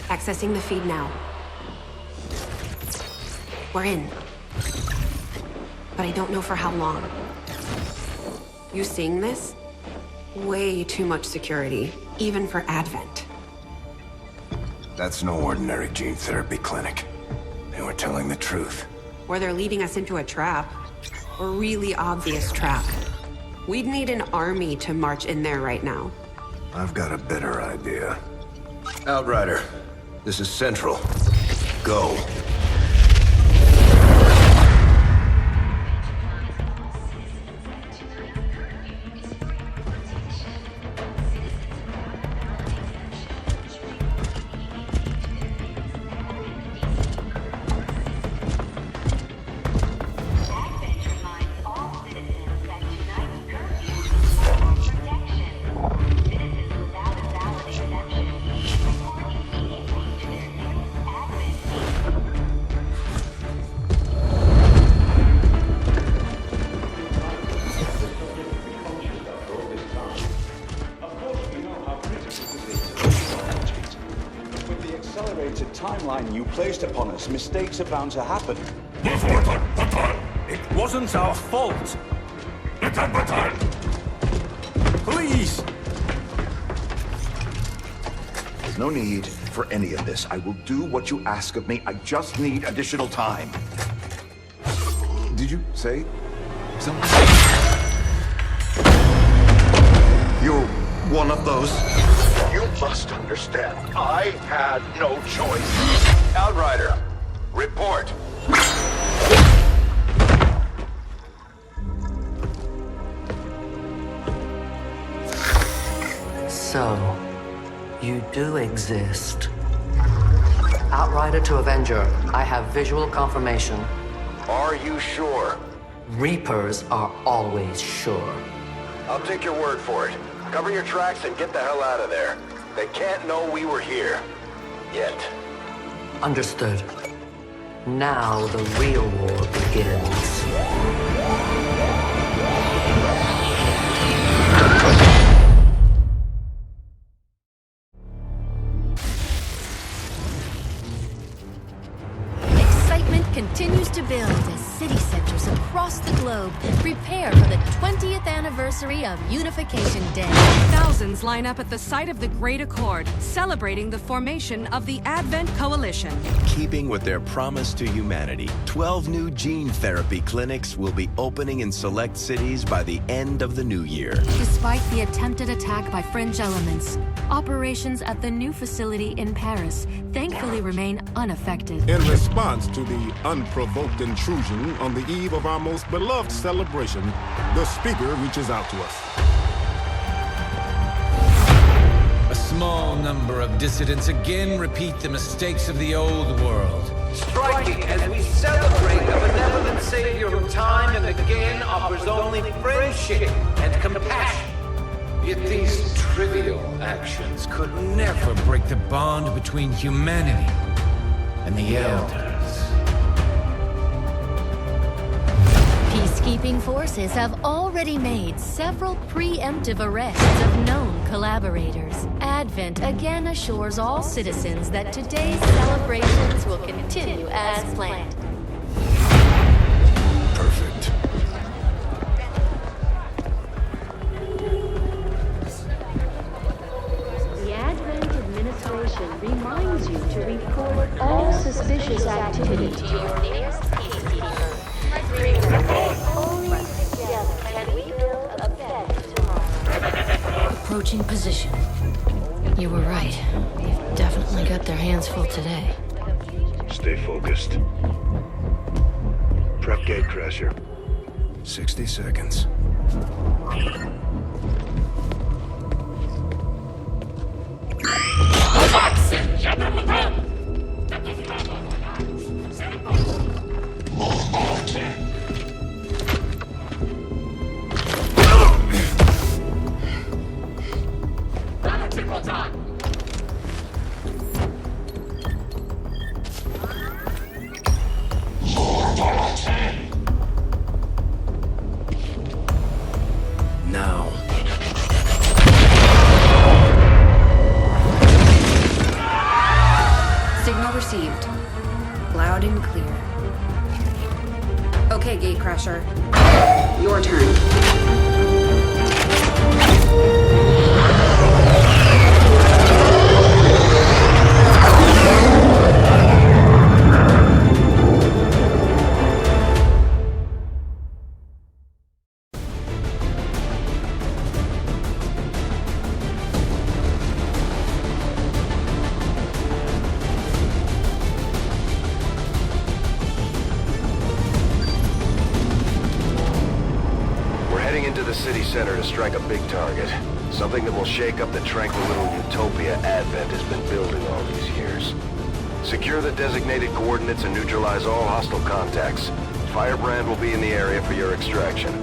Accessing the feed now. We're in. But I don't know for how long. You seeing this? Way too much security, even for Advent. That's no ordinary gene therapy clinic. They were telling the truth. Or they're leading us into a trap. A really obvious trap. We'd need an army to march in there right now. I've got a better idea. Outrider, this is Central. Go. Timeline you placed upon us, mistakes are bound to happen. It wasn't our fault. Please! There's no need for any of this. I will do what you ask of me. I just need additional time. Did you say something? You're one of those. You must understand, I had no choice. Outrider, report. So, you do exist. Outrider to Avenger, I have visual confirmation. Are you sure? Reapers are always sure. I'll take your word for it. Cover your tracks and get the hell out of there. They can't know we were here. Yet. Understood. Now the real war begins. Excitement continues to build as city centers across the globe prepare for the 20th anniversary of Unification Day. Thousands line up at the site of the Great Accord, celebrating the formation of the Advent Coalition. In keeping with their promise to humanity, 12 new gene therapy clinics will be opening in select cities by the end of the new year. Despite the attempted attack by fringe elements, operations at the new facility in Paris thankfully remain unaffected. In response to the unprovoked intrusion on the eve of our most beloved celebration, the speaker reaches out to us. A small number of dissidents again repeat the mistakes of the old world. Striking as we celebrate a benevolent savior who time and again offers only friendship and compassion. Yet these trivial actions could never break the bond between humanity and the Elders. Peacekeeping forces have already made several preemptive arrests of known collaborators. Advent again assures all citizens that today's celebrations will continue as planned. Perfect. The Advent administration reminds you to report all suspicious activity to your nearest peacekeeper. Only together can we build a better tomorrow. Approaching position. You were right. They've definitely got their hands full today. Stay focused. Prep gate crasher. 60 seconds. Now. Received. Loud and clear. Okay, Gatecrasher. Your turn. Into the city center to strike a big target. Something that will shake up the tranquil little utopia Advent has been building all these years. Secure the designated coordinates and neutralize all hostile contacts. Firebrand will be in the area for your extraction.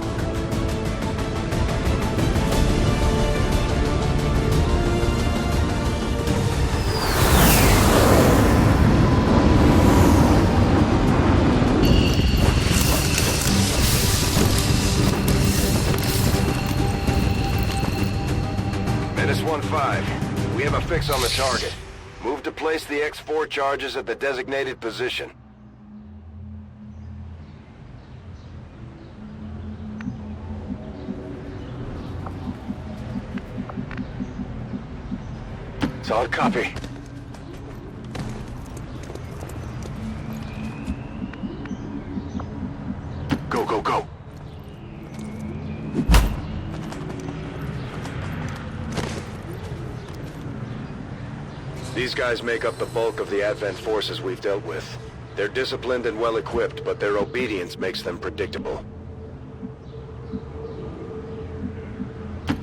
Menace 1-5. We have a fix on the target. Move to place the X4 charges at the designated position. Solid copy. Go, go, go. These guys make up the bulk of the Advent forces we've dealt with. They're disciplined and well-equipped, but their obedience makes them predictable.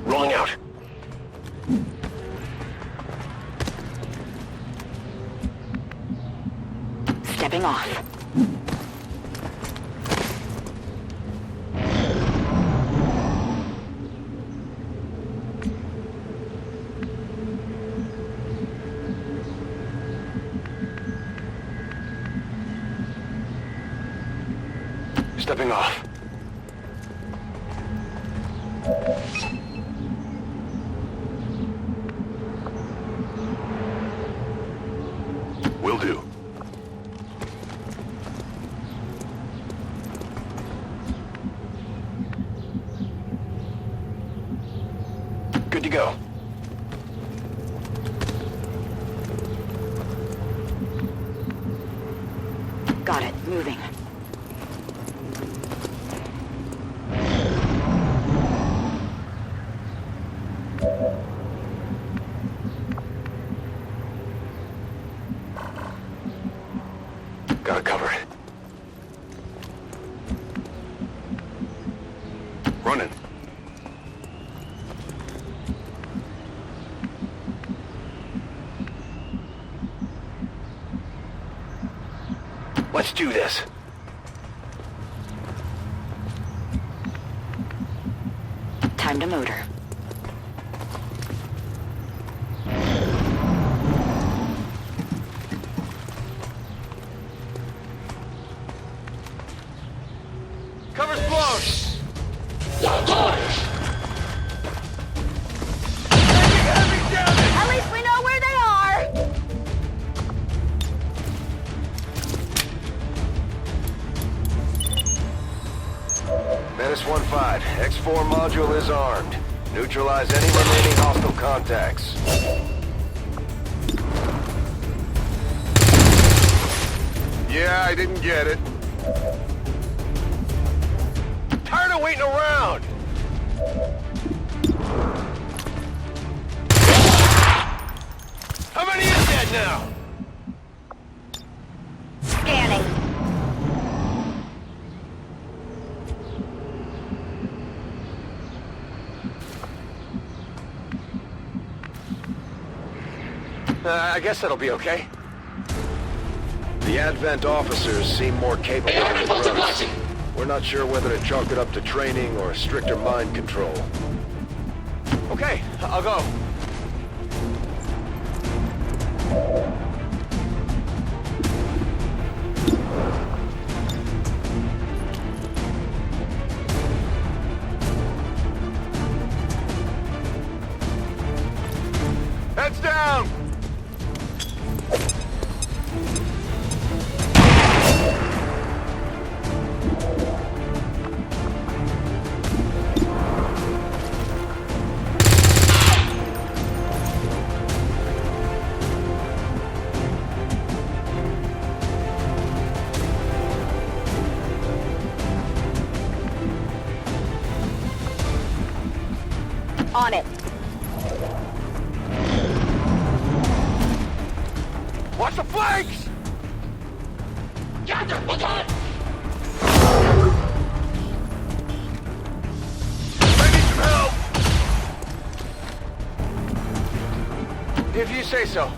Rolling out. Stepping off. Stepping off. Will do. Good to go. Got it. Moving. Gotta cover it. Running. Let's do this. Time to motor. Cover's blown! At least we know where they are! Menace 1-5. X4 module is armed. Neutralize any remaining hostile contacts. Yeah, I didn't get it. Tired of waiting around! How many is that now? Scanning. I guess that'll be okay. The Advent officers seem more capable than the grunts. We're not sure whether to chalk it up to training or stricter mind control. Okay, I'll go. Heads down! On it. Watch the flanks! I need some help! If you say so.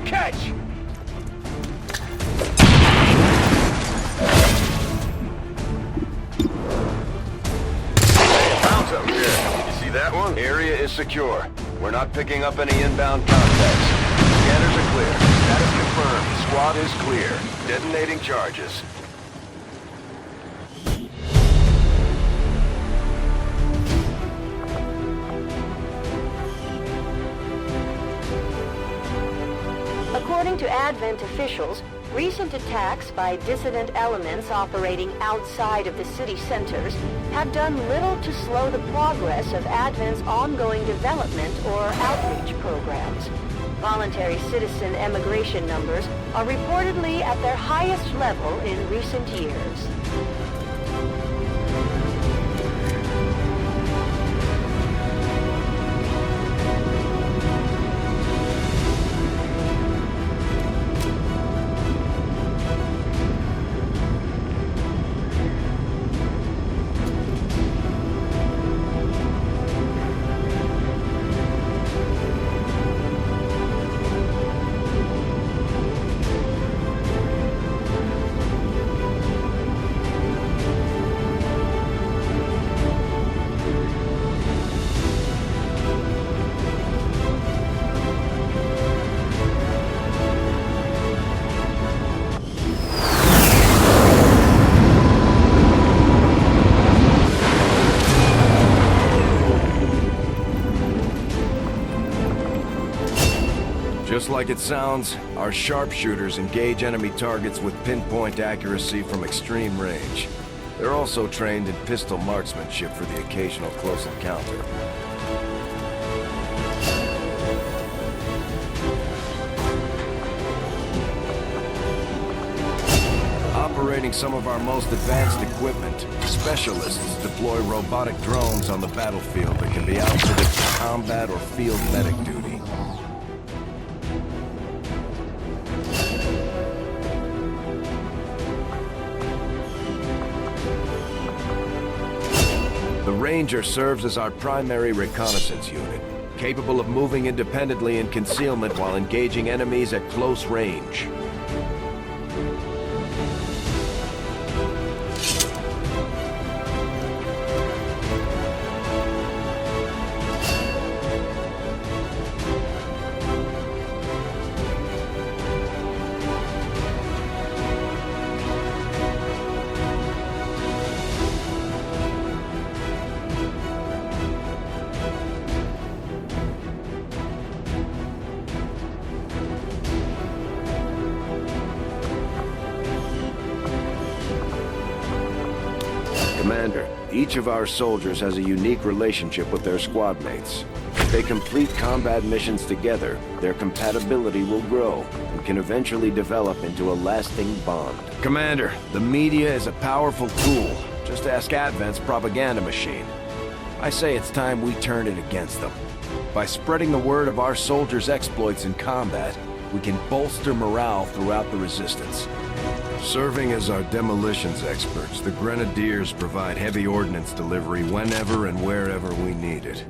Catch! That one? Area is secure. We're not picking up any inbound contacts. Scanners are clear. Status confirmed. Squad is clear. Detonating charges. According to Advent officials, recent attacks by dissident elements operating outside of the city centers have done little to slow the progress of Advent's ongoing development or outreach programs. Voluntary citizen emigration numbers are reportedly at their highest level in recent years. Just like it sounds, our sharpshooters engage enemy targets with pinpoint accuracy from extreme range. They're also trained in pistol marksmanship for the occasional close encounter. Operating some of our most advanced equipment, specialists deploy robotic drones on the battlefield that can be outfitted for combat or field medic duty. The Ranger serves as our primary reconnaissance unit, capable of moving independently in concealment while engaging enemies at close range. Commander, each of our soldiers has a unique relationship with their squad mates. If they complete combat missions together, their compatibility will grow and can eventually develop into a lasting bond. Commander, the media is a powerful tool. Just ask Advent's propaganda machine. I say it's time we turn it against them. By spreading the word of our soldiers' exploits in combat, we can bolster morale throughout the Resistance. Serving as our demolitions experts, the Grenadiers provide heavy ordnance delivery whenever and wherever we need it.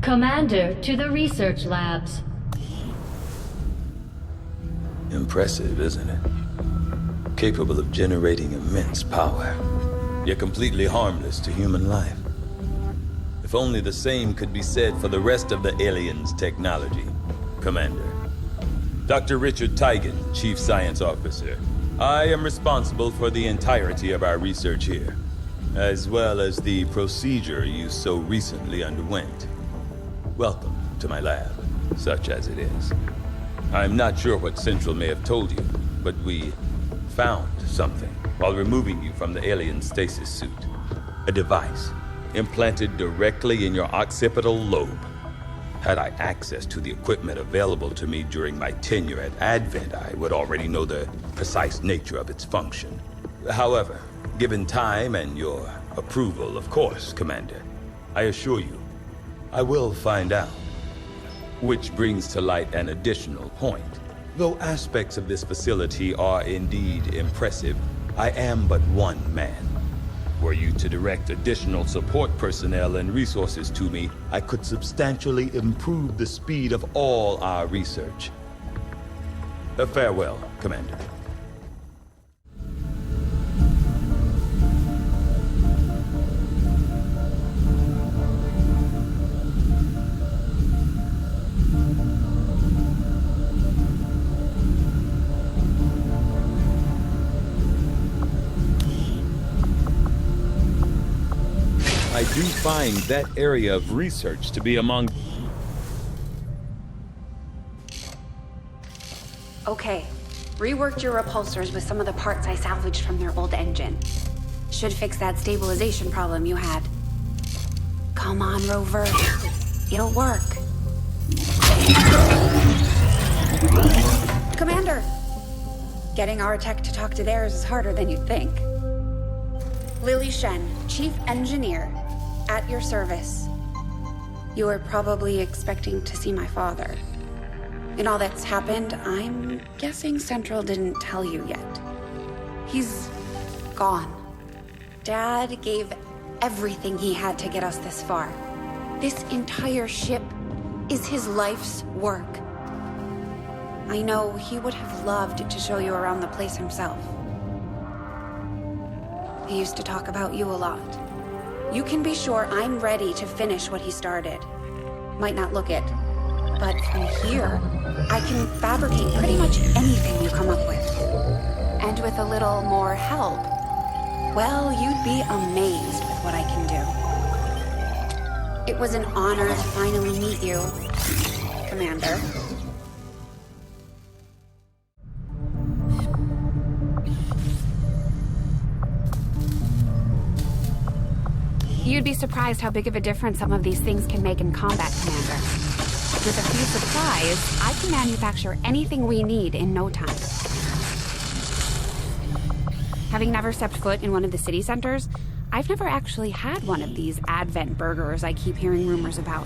Commander, to the research labs. Impressive, isn't it? Capable of generating immense power, yet completely harmless to human life. If only the same could be said for the rest of the aliens' technology, Commander. Dr. Richard Tigan, Chief Science Officer. I am responsible for the entirety of our research here, as well as the procedure you so recently underwent. Welcome to my lab, such as it is. I'm not sure what Central may have told you, but we found something while removing you from the alien stasis suit. A device implanted directly in your occipital lobe. Had I access to the equipment available to me during my tenure at Advent, I would already know the precise nature of its function. However, given time and your approval, of course, Commander, I assure you, I will find out. Which brings to light an additional point. Though aspects of this facility are indeed impressive, I am but one man. Were you to direct additional support personnel and resources to me, I could substantially improve the speed of all our research. Farewell, Commander. I do find that area of research to be among... Okay, reworked your repulsors with some of the parts I salvaged from their old engine. Should fix that stabilization problem you had. Come on, Rover. It'll work. Commander! Getting our tech to talk to theirs is harder than you'd think. Lily Shen, Chief Engineer, at your service. You were probably expecting to see my father. In all that's happened, I'm guessing Central didn't tell you yet. He's gone. Dad gave everything he had to get us this far. This entire ship is his life's work. I know he would have loved to show you around the place himself. He used to talk about you a lot. You can be sure I'm ready to finish what he started. Might not look it, but from here, I can fabricate pretty much anything you come up with. And with a little more help, well, you'd be amazed with what I can do. It was an honor to finally meet you, Commander. You'd be surprised how big of a difference some of these things can make in combat, Commander. With a few supplies, I can manufacture anything we need in no time. Having never stepped foot in one of the city centers, I've never actually had one of these Advent burgers I keep hearing rumors about.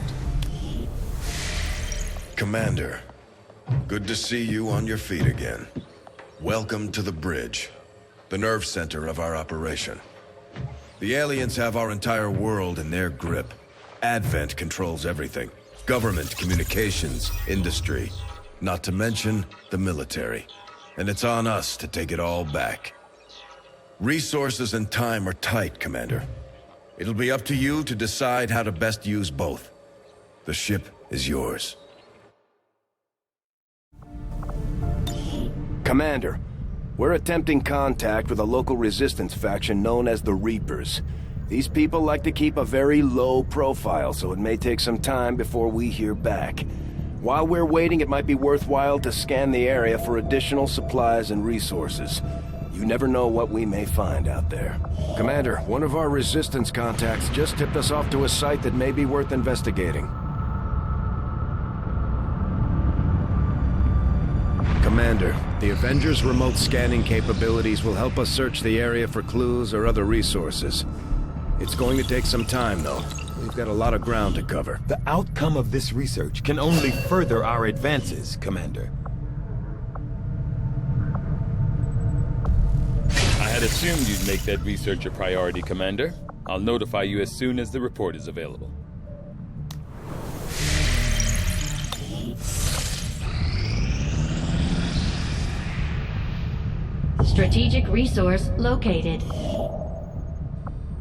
Commander, good to see you on your feet again. Welcome to the bridge, the nerve center of our operation. The aliens have our entire world in their grip. Advent controls everything. Government, communications, industry. Not to mention the military. And it's on us to take it all back. Resources and time are tight, Commander. It'll be up to you to decide how to best use both. The ship is yours. Commander, we're attempting contact with a local resistance faction known as the Reapers. These people like to keep a very low profile, so it may take some time before we hear back. While we're waiting, it might be worthwhile to scan the area for additional supplies and resources. You never know what we may find out there. Commander, one of our resistance contacts just tipped us off to a site that may be worth investigating. Commander, the Avengers' remote scanning capabilities will help us search the area for clues or other resources. It's going to take some time, though. We've got a lot of ground to cover. The outcome of this research can only further our advances, Commander. I had assumed you'd make that research a priority, Commander. I'll notify you as soon as the report is available. Strategic resource located.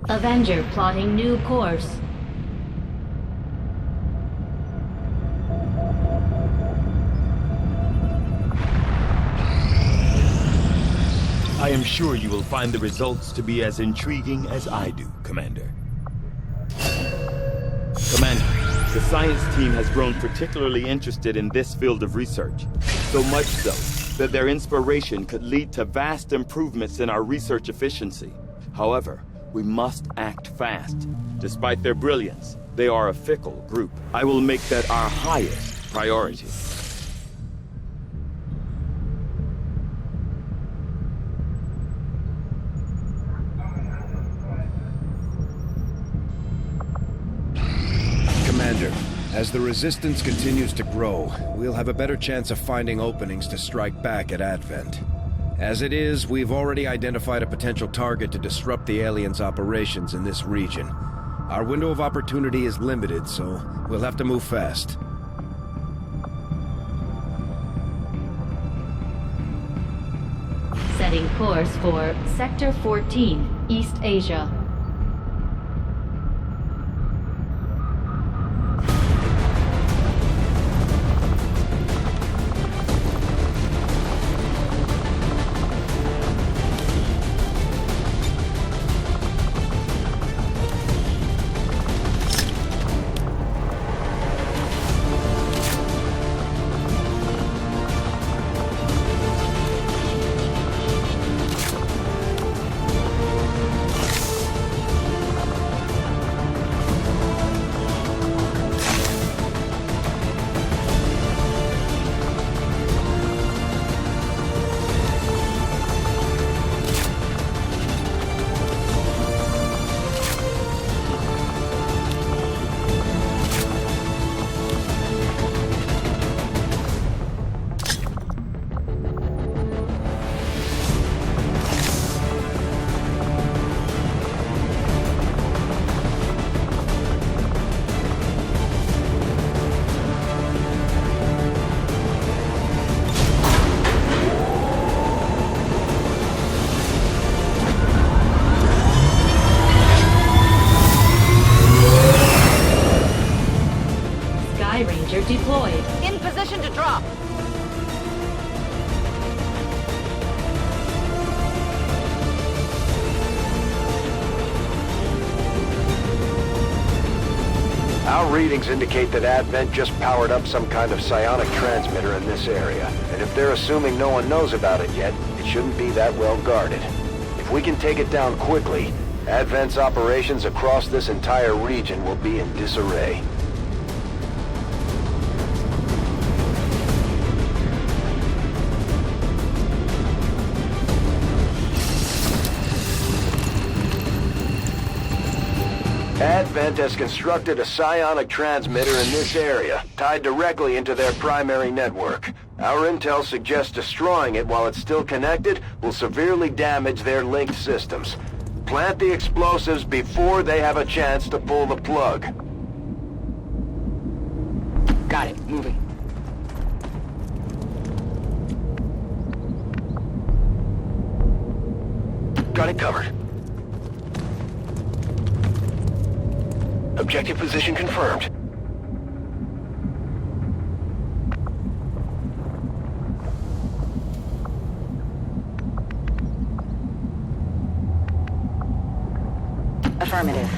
Avenger plotting new course. I am sure you will find the results to be as intriguing as I do, Commander. Commander, the science team has grown particularly interested in this field of research. So much so that their inspiration could lead to vast improvements in our research efficiency. However, we must act fast. Despite their brilliance, they are a fickle group. I will make that our highest priority. Commander, as the Resistance continues to grow, we'll have a better chance of finding openings to strike back at Advent. As it is, we've already identified a potential target to disrupt the aliens' operations in this region. Our window of opportunity is limited, so we'll have to move fast. Setting course for Sector 14, East Asia. Deployed. In position to drop. Our readings indicate that Advent just powered up some kind of psionic transmitter in this area. And if they're assuming no one knows about it yet, it shouldn't be that well guarded. If we can take it down quickly, Advent's operations across this entire region will be in disarray. Advent has constructed a psionic transmitter in this area, tied directly into their primary network. Our intel suggests destroying it while it's still connected will severely damage their linked systems. Plant the explosives before they have a chance to pull the plug. Got it. Moving. Got it covered. Objective position confirmed. Affirmative.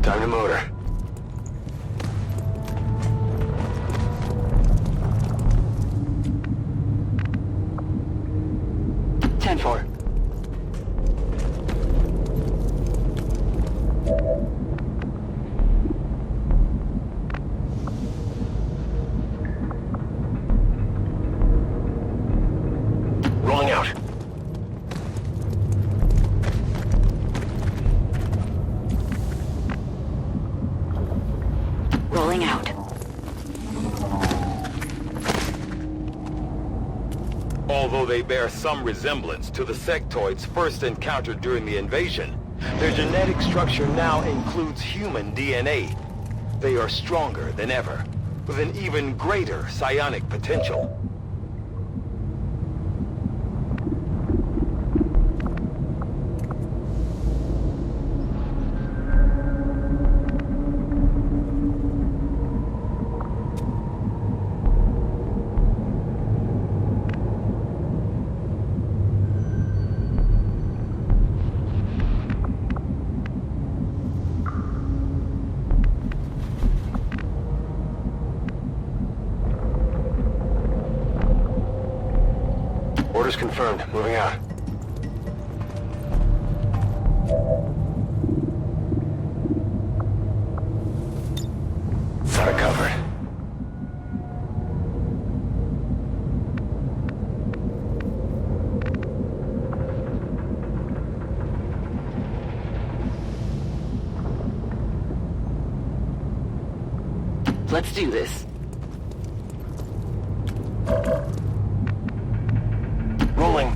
Time to motor. For. Rolling out. Rolling out. Although they bear some resemblance to the sectoids first encountered during the invasion, their genetic structure now includes human DNA. They are stronger than ever, with an even greater psionic potential. Orders confirmed. Moving out. Got it covered. Let's do this. Rolling.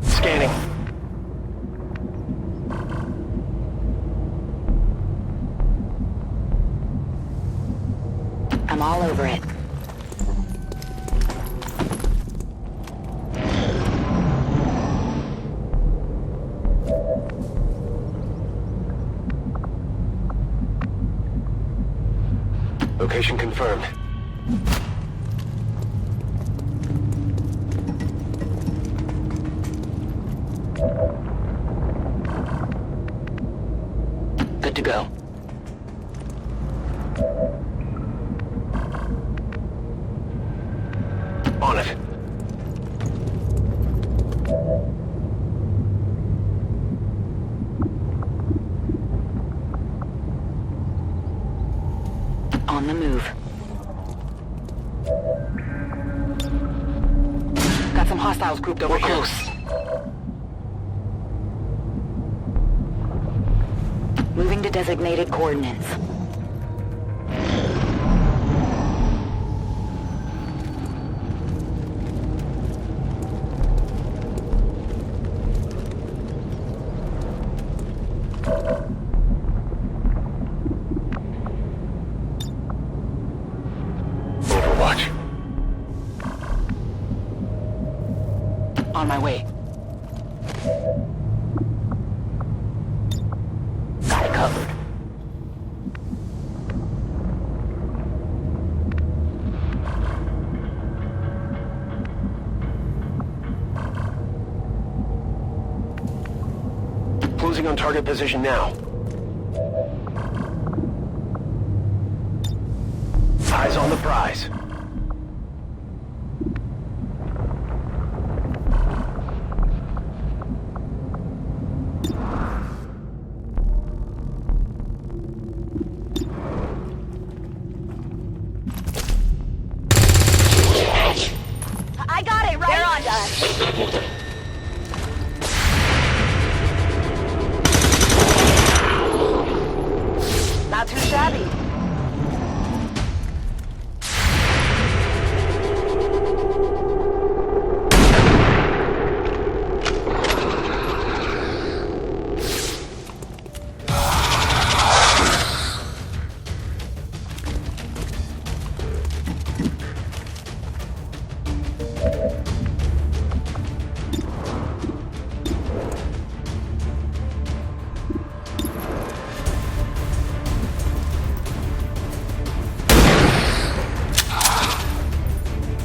Scanning. I'm all over it. Location confirmed. Good to go. On it. On the move. Got some hostiles grouped over here. Close. Moving to designated coordinates. Overwatch. On my way. Got it covered. Closing on target position now. Eyes on the prize. I got it right. They're on to us. Not too shabby.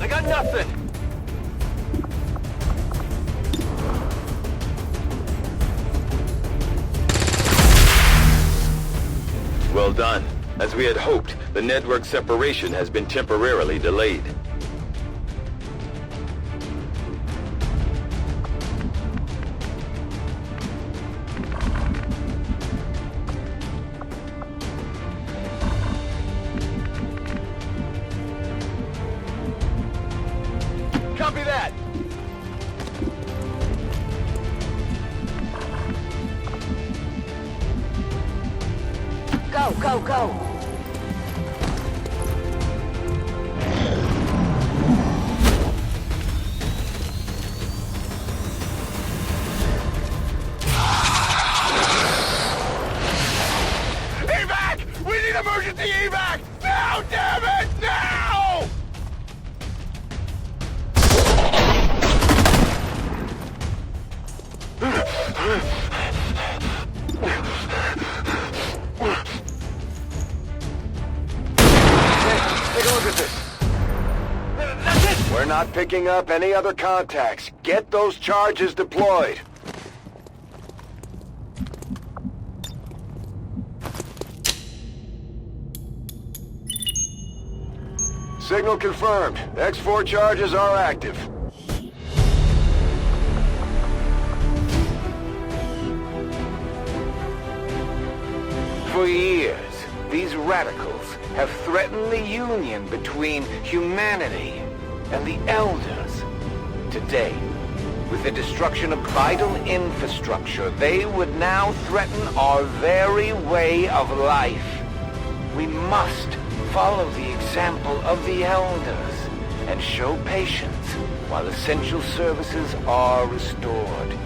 I got nothing. Well done. As we had hoped, the network separation has been temporarily delayed. Copy that. Go, go, go. Evac! We need emergency evac! Now, damn it! Now! Take a look at this. That's it! We're not picking up any other contacts. Get those charges deployed. Signal confirmed. X4 charges are active. For years, these radicals have threatened the union between humanity and the Elders. Today, with the destruction of vital infrastructure, they would now threaten our very way of life. We must follow the example of the Elders and show patience while essential services are restored.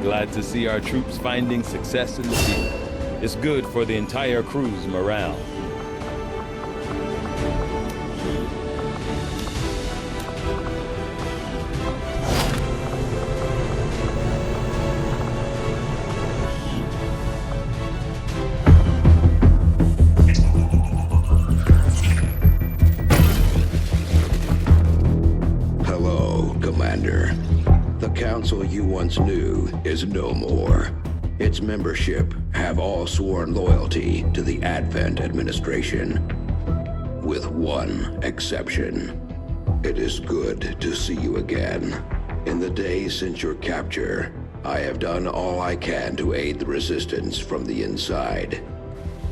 Glad to see our troops finding success in the field. It's good for the entire crew's morale. Hello, Commander. The council you once knew is no more. Its membership have all sworn loyalty to the Advent administration, with one exception. It is good to see you again. In the days since your capture, I have done all I can to aid the resistance from the inside.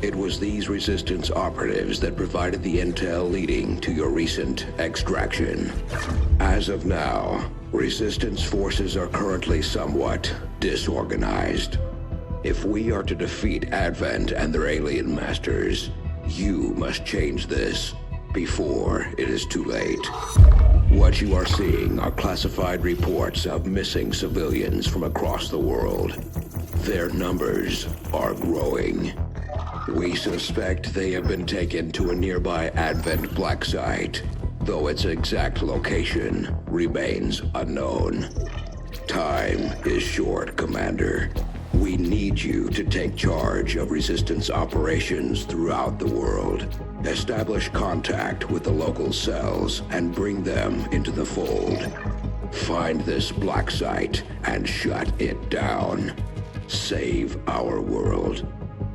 It was these resistance operatives that provided the intel leading to your recent extraction. As of now, resistance forces are currently somewhat disorganized. If we are to defeat Advent and their alien masters, you must change this before it is too late. What you are seeing are classified reports of missing civilians from across the world. Their numbers are growing. We suspect they have been taken to a nearby Advent black site, though its exact location remains unknown. Time is short, Commander. We need you to take charge of resistance operations throughout the world. Establish contact with the local cells and bring them into the fold. Find this black site and shut it down. Save our world.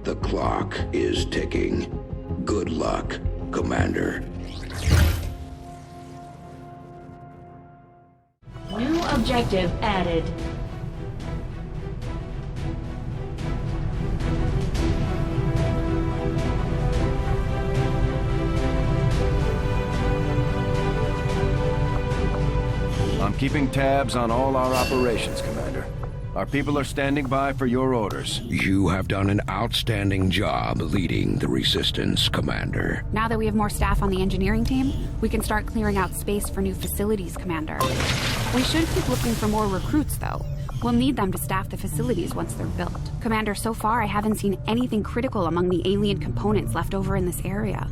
The clock is ticking. Good luck, Commander. New objective added. I'm keeping tabs on all our operations, Commander. Our people are standing by for your orders. You have done an outstanding job leading the Resistance, Commander. Now that we have more staff on the engineering team, we can start clearing out space for new facilities, Commander. We should keep looking for more recruits, though. We'll need them to staff the facilities once they're built. Commander, so far I haven't seen anything critical among the alien components left over in this area.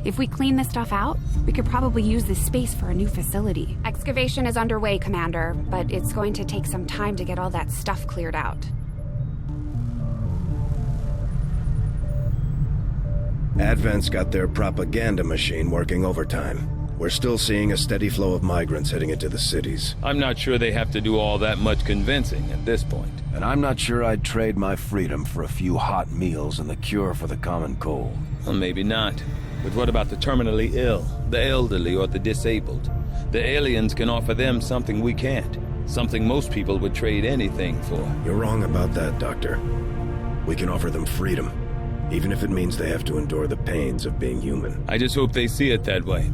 If we clean this stuff out, we could probably use this space for a new facility. Excavation is underway, Commander, but it's going to take some time to get all that stuff cleared out. Advent's got their propaganda machine working overtime. We're still seeing a steady flow of migrants heading into the cities. I'm not sure they have to do all that much convincing at this point. And I'm not sure I'd trade my freedom for a few hot meals and the cure for the common cold. Well, maybe not. But what about the terminally ill, the elderly, or the disabled? The aliens can offer them something we can't. Something most people would trade anything for. You're wrong about that, Doctor. We can offer them freedom, even if it means they have to endure the pains of being human. I just hope they see it that way.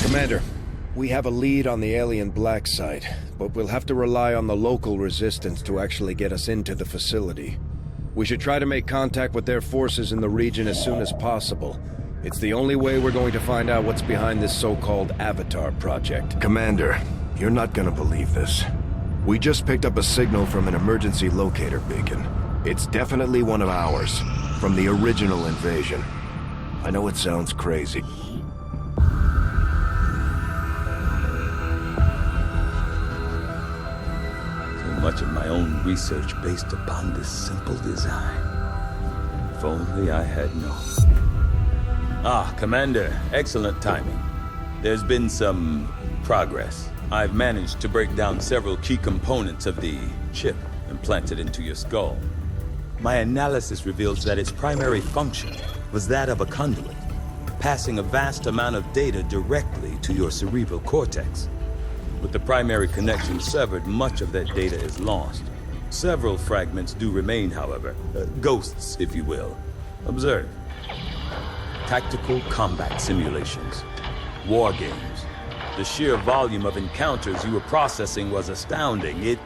Commander, we have a lead on the alien black site, but we'll have to rely on the local resistance to actually get us into the facility. We should try to make contact with their forces in the region as soon as possible. It's the only way we're going to find out what's behind this so-called Avatar project. Commander, you're not gonna believe this. We just picked up a signal from an emergency locator beacon. It's definitely one of ours, from the original invasion. I know it sounds crazy. Much of my own research based upon this simple design. If only I had known. Ah, Commander, excellent timing. There's been some progress. I've managed to break down several key components of the chip implanted into your skull. My analysis reveals that its primary function was that of a conduit, passing a vast amount of data directly to your cerebral cortex. With the primary connection severed, much of that data is lost. Several fragments do remain, however. Ghosts, if you will. Observe. Tactical combat simulations. War games. The sheer volume of encounters you were processing was astounding. It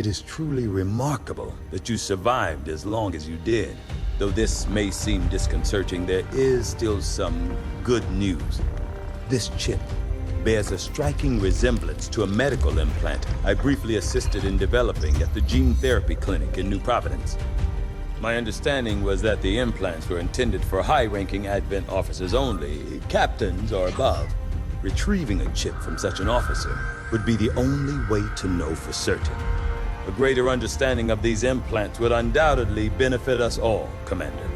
is truly remarkable that you survived as long as you did. Though this may seem disconcerting, there is still some good news. This chip bears a striking resemblance to a medical implant I briefly assisted in developing at the gene therapy clinic in New Providence. My understanding was that the implants were intended for high-ranking Advent officers only, captains or above. Retrieving a chip from such an officer would be the only way to know for certain. A greater understanding of these implants would undoubtedly benefit us all, Commander.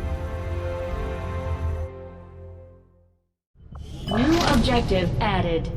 New objective added.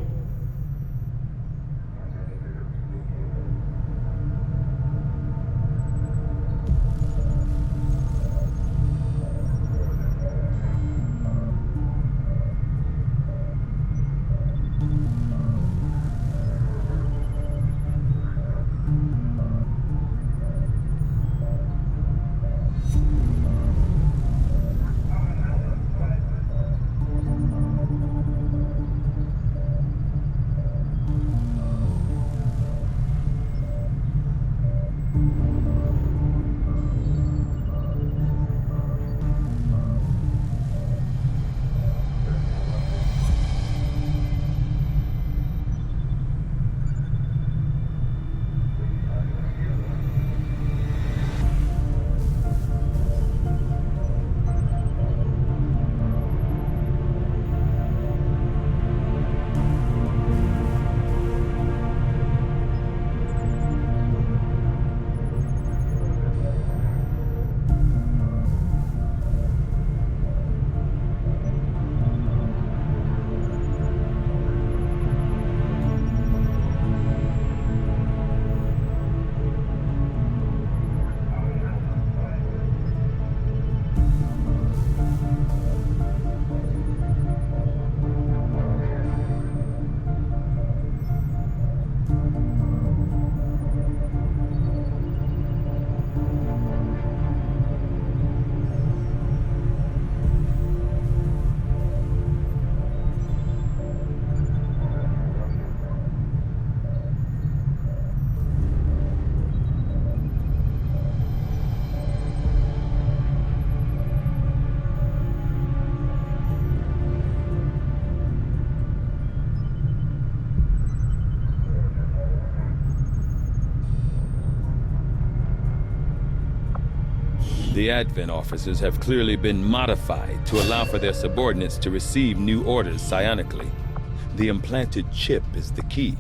The Advent officers have clearly been modified to allow for their subordinates to receive new orders psionically. The implanted chip is the key.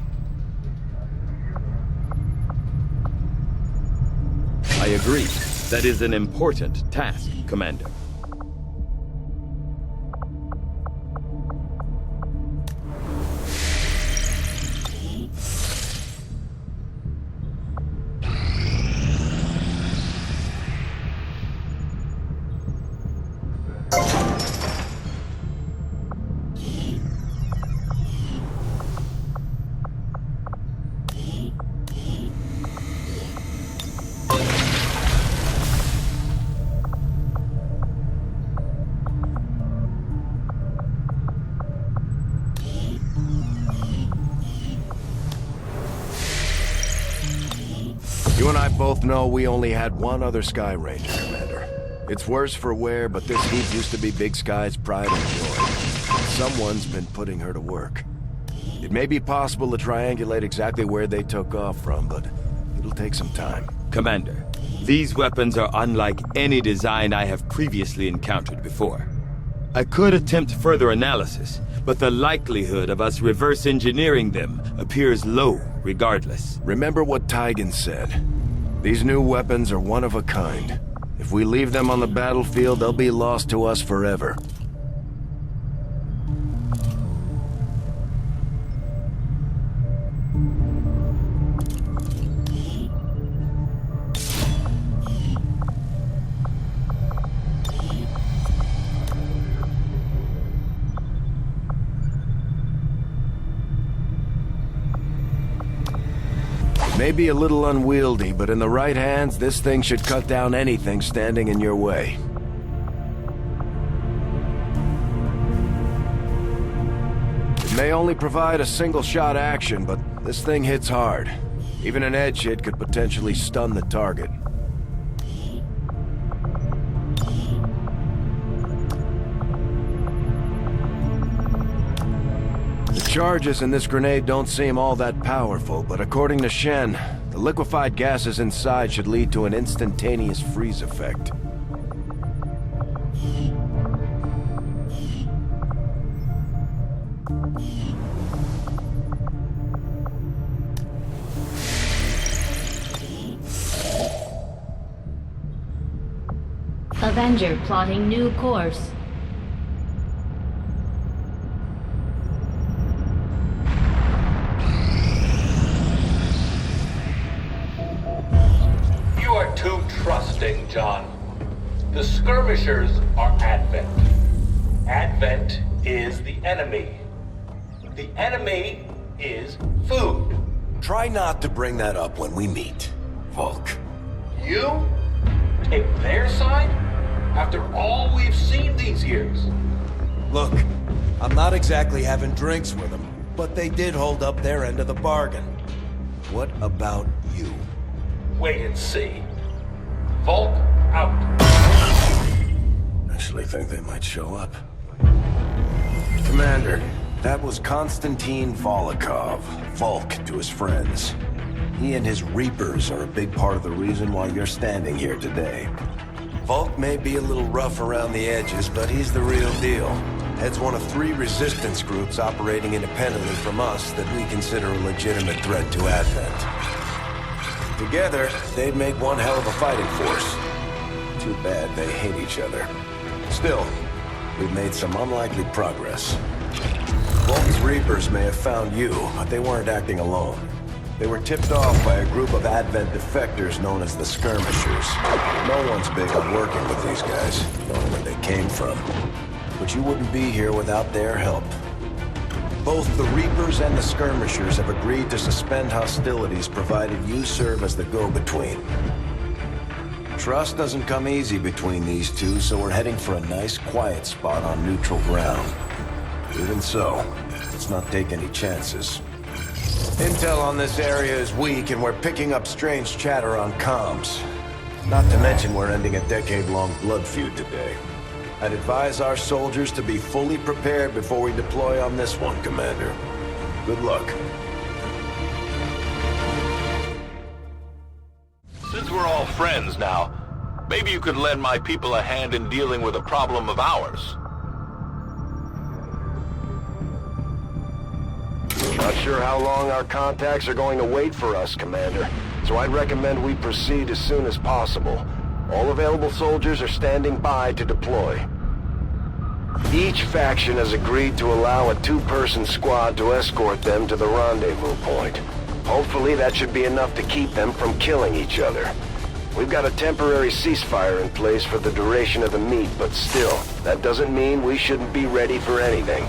I agree. That is an important task, Commander. You and I both know we only had one other Sky Ranger, Commander. It's worse for wear, but this heat used to be Big Sky's pride and joy. Someone's been putting her to work. It may be possible to triangulate exactly where they took off from, but it'll take some time. Commander, these weapons are unlike any design I have previously encountered before. I could attempt further analysis, but the likelihood of us reverse engineering them appears low regardless. Remember what Tygan said. These new weapons are one of a kind. If we leave them on the battlefield, they'll be lost to us forever. Maybe a little unwieldy, but in the right hands, this thing should cut down anything standing in your way. It may only provide a single-shot action, but this thing hits hard. Even an edge hit could potentially stun the target. The charges in this grenade don't seem all that powerful, but according to Shen, the liquefied gases inside should lead to an instantaneous freeze effect. Avenger plotting new course. You are too trusting, John. The skirmishers are Advent. Advent is the enemy. The enemy is food. Try not to bring that up when we meet, Volk. You take their side after all we've seen these years. Look, I'm not exactly having drinks with them, but they did hold up their end of the bargain. What about you? Wait and see. Volk out. Actually think they might show up. Commander, that was Konstantin Volokov, Volk to his friends. He and his Reapers are a big part of the reason why you're standing here today. Volk may be a little rough around the edges, but he's the real deal. Heads one of 3 resistance groups operating independently from us that we consider a legitimate threat to Advent. Together, they'd make one hell of a fighting force. Too bad they hate each other. Still, we've made some unlikely progress. Volk's Reapers may have found you, but they weren't acting alone. They were tipped off by a group of Advent defectors known as the Skirmishers. No one's big on working with these guys, knowing where they came from. But you wouldn't be here without their help. Both the Reapers and the Skirmishers have agreed to suspend hostilities provided you serve as the go-between. Trust doesn't come easy between these two, so we're heading for a nice, quiet spot on neutral ground. Even so, let's not take any chances. Intel on this area is weak, and we're picking up strange chatter on comms. Not to mention we're ending a decade-long blood feud today. I'd advise our soldiers to be fully prepared before we deploy on this one, Commander. Good luck. Since we're all friends now, Maybe you could lend my people a hand in dealing with a problem of ours. Not sure how long our contacts are going to wait for us, Commander. So I'd recommend we proceed as soon as possible. All available soldiers are standing by to deploy. Each faction has agreed to allow a 2-person squad to escort them to the rendezvous point. Hopefully that should be enough to keep them from killing each other. We've got a temporary ceasefire in place for the duration of the meet, but still, that doesn't mean we shouldn't be ready for anything.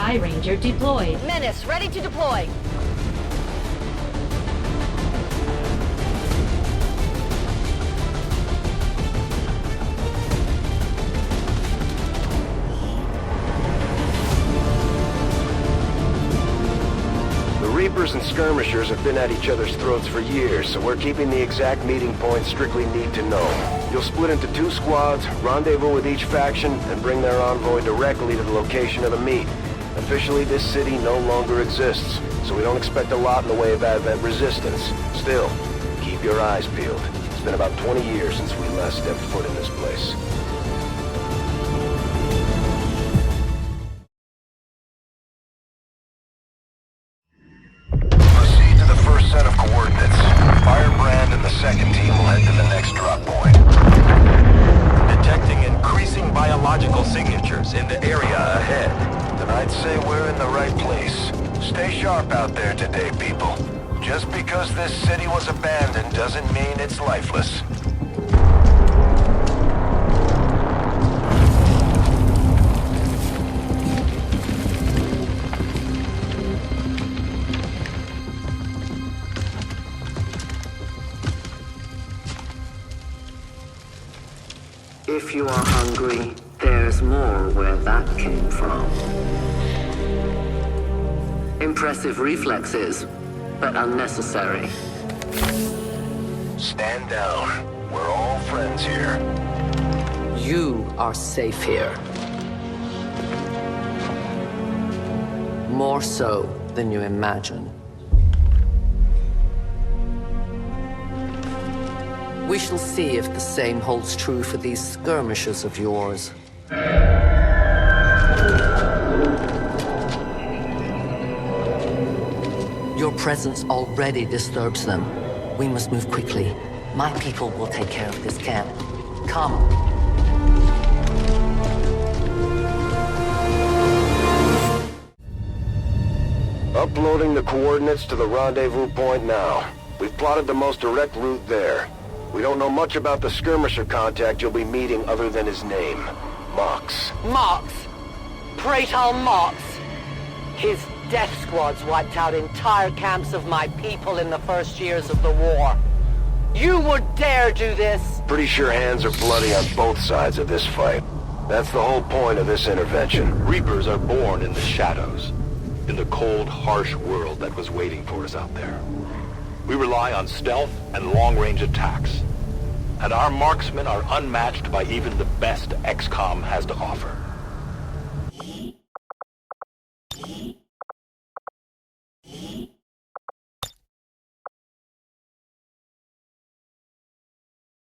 Ranger deployed. Menace, ready to deploy. The Reapers and Skirmishers have been at each other's throats for years, so we're keeping the exact meeting point strictly need to know. You'll split into 2 squads, rendezvous with each faction, and bring their envoy directly to the location of the meet. Officially, this city no longer exists, so we don't expect a lot in the way of Advent resistance. Still, keep your eyes peeled. It's been about 20 years since we last stepped foot in this place. Proceed to the first set of coordinates. Firebrand and the second team will head to the next drop point. Detecting increasing biological signatures in the area ahead. Then I'd say we're in the right place. Stay sharp out there today, people. Just because this city was abandoned doesn't mean it's lifeless. If you are hungry, there's more where that came from. Impressive reflexes, but unnecessary. Stand down. We're all friends here. You are safe here. More so than you imagine. We shall see if the same holds true for these skirmishers of yours. Your presence already disturbs them. We must move quickly. My people will take care of this camp. Come. Uploading the coordinates to the rendezvous point now. We've plotted the most direct route there. We don't know much about the skirmisher contact you'll be meeting other than his name. Mox. Mox? Praetor Mox? His death squads wiped out entire camps of my people in the first years of the war. You would dare do this? Pretty sure hands are bloody on both sides of this fight. That's the whole point of this intervention. Reapers are born in the shadows, in the cold, harsh world that was waiting for us out there. We rely on stealth and long-range attacks. And our marksmen are unmatched by even the best XCOM has to offer.